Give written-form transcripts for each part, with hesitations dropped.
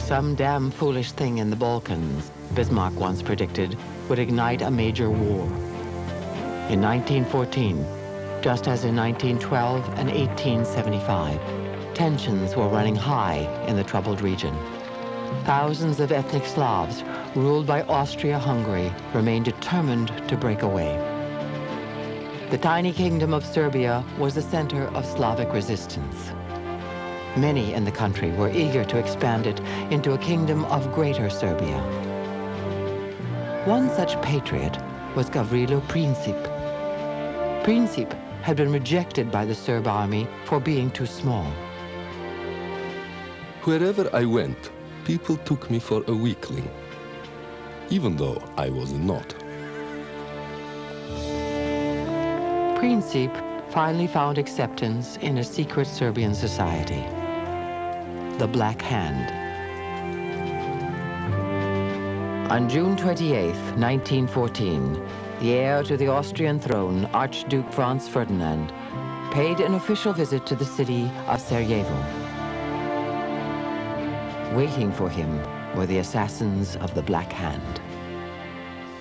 Some damn foolish thing in the Balkans, Bismarck once predicted, would ignite a major war. In 1914, just as in 1912 and 1875, tensions were running high in the troubled region. Thousands of ethnic Slavs, ruled by Austria-Hungary, remained determined to break away. The tiny kingdom of Serbia was the center of Slavic resistance. Many in the country were eager to expand it into a kingdom of Greater Serbia. One such patriot was Gavrillo Princip. Princip had been rejected by the Serb army for being too small. Wherever I went, people took me for a weakling, even though I was not. Princip finally found acceptance in a secret Serbian society, the Black Hand. On June 28, 1914, the heir to the Austrian throne, Archduke Franz Ferdinand, paid an official visit to the city of Sarajevo. Waiting for him were the assassins of the Black Hand.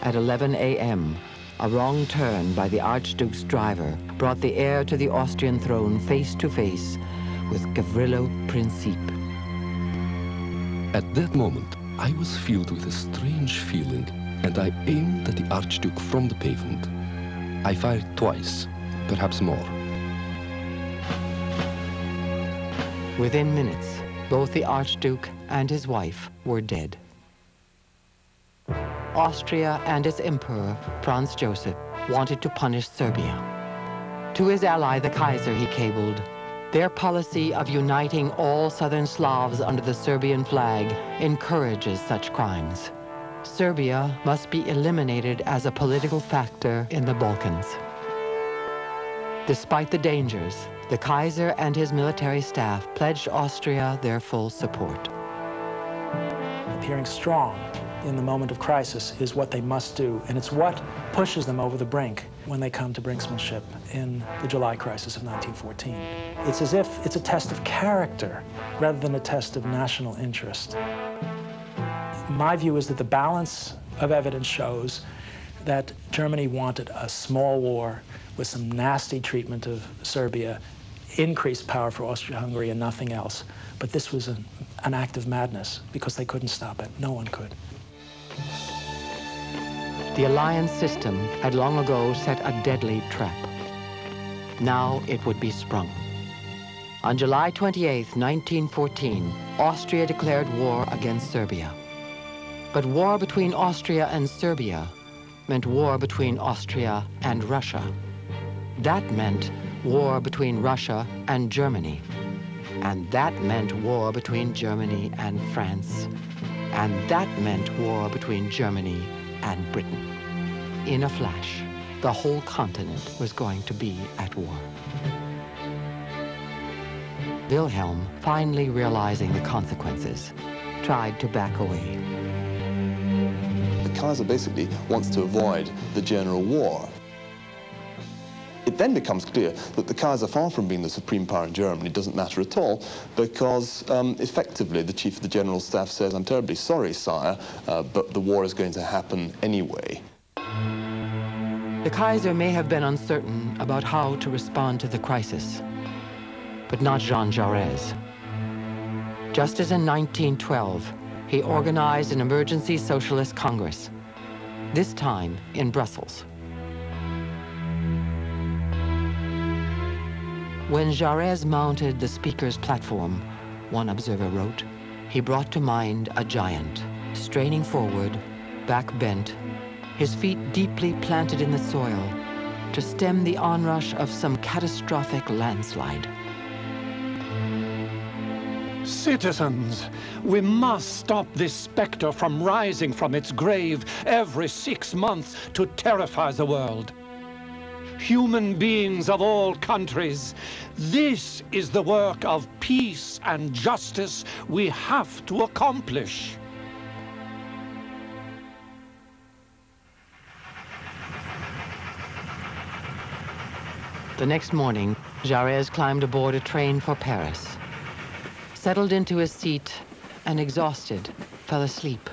At 11 a.m., a wrong turn by the Archduke's driver brought the heir to the Austrian throne face to face with Gavrillo Princip. At that moment, I was filled with a strange feeling, and I aimed at the Archduke from the pavement. I fired twice, perhaps more. Within minutes, both the Archduke and his wife were dead. Austria and its emperor, Franz Joseph, wanted to punish Serbia. To his ally, the Kaiser, he cabled, "Their policy of uniting all southern Slavs under the Serbian flag encourages such crimes. Serbia must be eliminated as a political factor in the Balkans." Despite the dangers, the Kaiser and his military staff pledged Austria their full support. Appearing strong in the moment of crisis is what they must do, and it's what pushes them over the brink when they come to brinksmanship in the July crisis of 1914. It's as if it's a test of character rather than a test of national interest. My view is that the balance of evidence shows that Germany wanted a small war with some nasty treatment of Serbia, increased power for Austria-Hungary and nothing else. But this was an act of madness because they couldn't stop it. No one could. The alliance system had long ago set a deadly trap. Now it would be sprung. On July 28, 1914, Austria declared war against Serbia. But war between Austria and Serbia meant war between Austria and Russia. That meant war between Russia and Germany. And that meant war between Germany and France. And that meant war between Germany and Britain. In a flash, the whole continent was going to be at war. Wilhelm, finally realizing the consequences, tried to back away. The Kaiser basically wants to avoid the general war. It then becomes clear that the Kaiser, far from being the supreme power in Germany, doesn't matter at all, because effectively the Chief of the General Staff says, "I'm terribly sorry, sire, but the war is going to happen anyway." The Kaiser may have been uncertain about how to respond to the crisis, but not Jean Juarez. Just as in 1912, he organized an emergency socialist congress, this time in Brussels. When Juarez mounted the speaker's platform, one observer wrote, he brought to mind a giant, straining forward, back bent, his feet deeply planted in the soil, to stem the onrush of some catastrophic landslide. Citizens, we must stop this specter from rising from its grave every 6 months to terrify the world. Human beings of all countries, this is the work of peace and justice we have to accomplish. The next morning, Juarez climbed aboard a train for Paris, settled into his seat, and exhausted, fell asleep.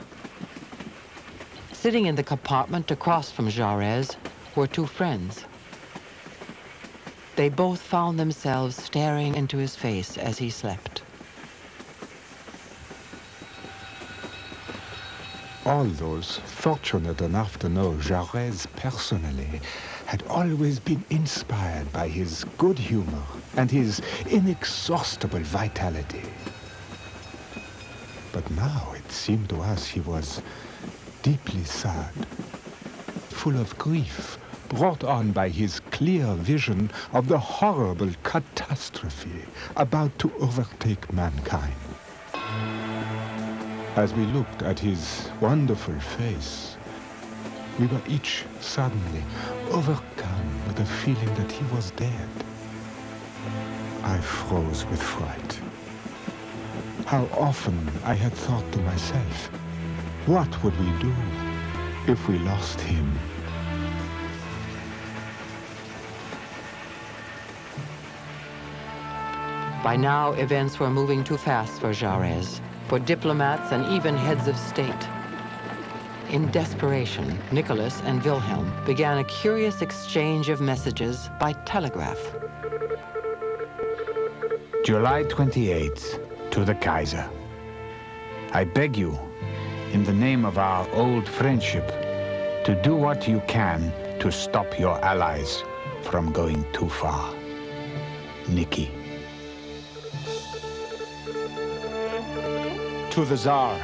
Sitting in the compartment across from Juarez were two friends. They both found themselves staring into his face as he slept. All those fortunate enough to know Juarez personally had always been inspired by his good humor and his inexhaustible vitality. But now it seemed to us he was deeply sad, full of grief, brought on by his clear vision of the horrible catastrophe about to overtake mankind. As we looked at his wonderful face, we were each suddenly overcome with the feeling that he was dead. I froze with fright. How often I had thought to myself, what would we do if we lost him? By now, events were moving too fast for Juarez, for diplomats and even heads of state. In desperation, Nicholas and Wilhelm began a curious exchange of messages by telegraph. July 28th, to the Kaiser. I beg you, in the name of our old friendship, to do what you can to stop your allies from going too far. Nicky. To the Tsar,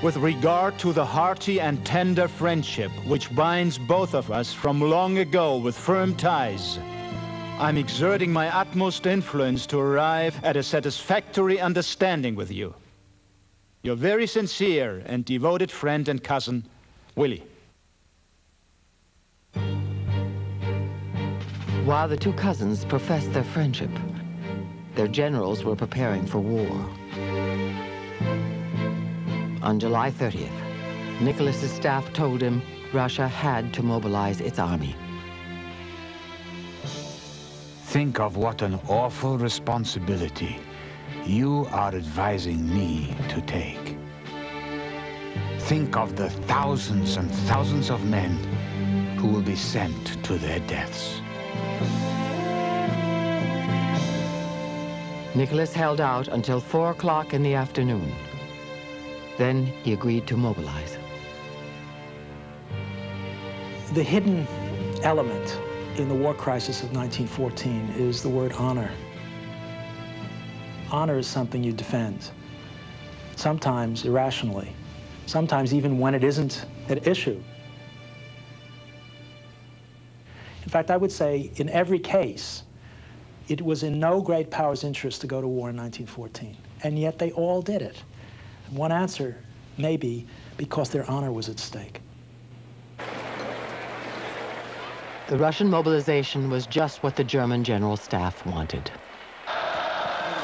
with regard to the hearty and tender friendship which binds both of us from long ago with firm ties, I'm exerting my utmost influence to arrive at a satisfactory understanding with you. Your very sincere and devoted friend and cousin, Willie. While the two cousins professed their friendship, their generals were preparing for war. On July 30th, Nicholas's staff told him Russia had to mobilize its army. Think of what an awful responsibility you are advising me to take. Think of the thousands and thousands of men who will be sent to their deaths. Nicholas held out until 4 o'clock in the afternoon. Then he agreed to mobilize. The hidden element in the war crisis of 1914 is the word honor. Honor is something you defend, sometimes irrationally, sometimes even when it isn't an issue. In fact, I would say in every case, it was in no great power's interest to go to war in 1914, and yet they all did it. One answer may be because their honor was at stake. The Russian mobilization was just what the German General Staff wanted.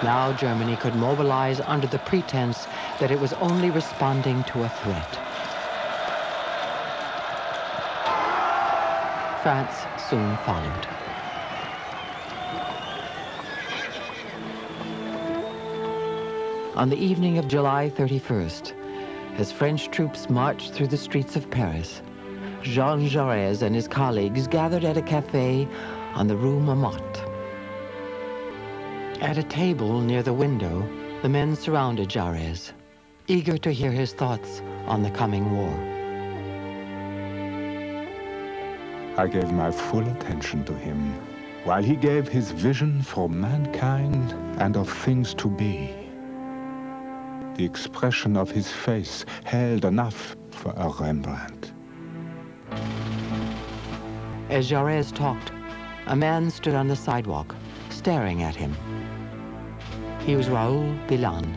Now Germany could mobilize under the pretense that it was only responding to a threat. France soon followed. On the evening of July 31st, as French troops marched through the streets of Paris, Jean Juarez and his colleagues gathered at a cafe on the Rue Montmartre. At a table near the window, the men surrounded Juarez, eager to hear his thoughts on the coming war. I gave my full attention to him, while he gave his vision for mankind and of things to be. The expression of his face held enough for a Rembrandt. As Juarez talked, a man stood on the sidewalk, staring at him. He was Raoul Bilan,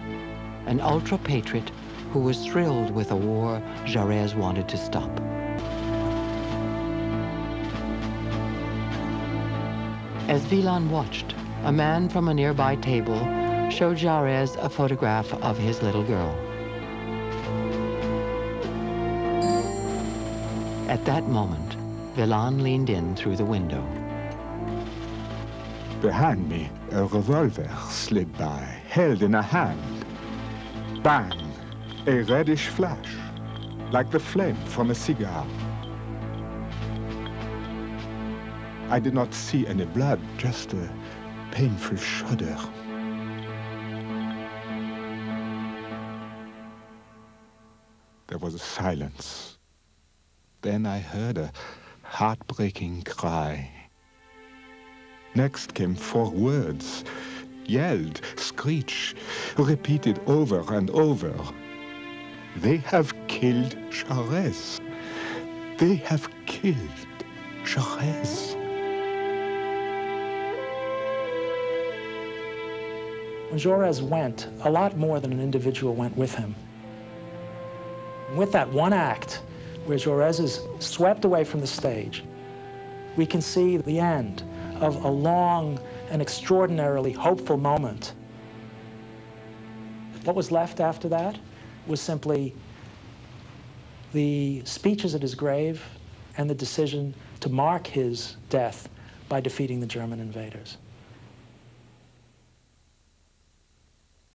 an ultra-patriot who was thrilled with a war Juarez wanted to stop. As Bilan watched, a man from a nearby table showed Juarez a photograph of his little girl. At that moment, Bilan leaned in through the window. Behind me, a revolver slid by, held in a hand. bang, a reddish flash, like the flame from a cigar. I did not see any blood, just a painful shudder. There was a silence. Then I heard a heartbreaking cry. Next came 4 words, yelled, screeched, repeated over and over. They have killed Juarez. They have killed Juarez. When Juarez went, a lot more than an individual went with him. With that one act, where Juarez is swept away from the stage, we can see the end of a long and extraordinarily hopeful moment. What was left after that was simply the speeches at his grave and the decision to mark his death by defeating the German invaders.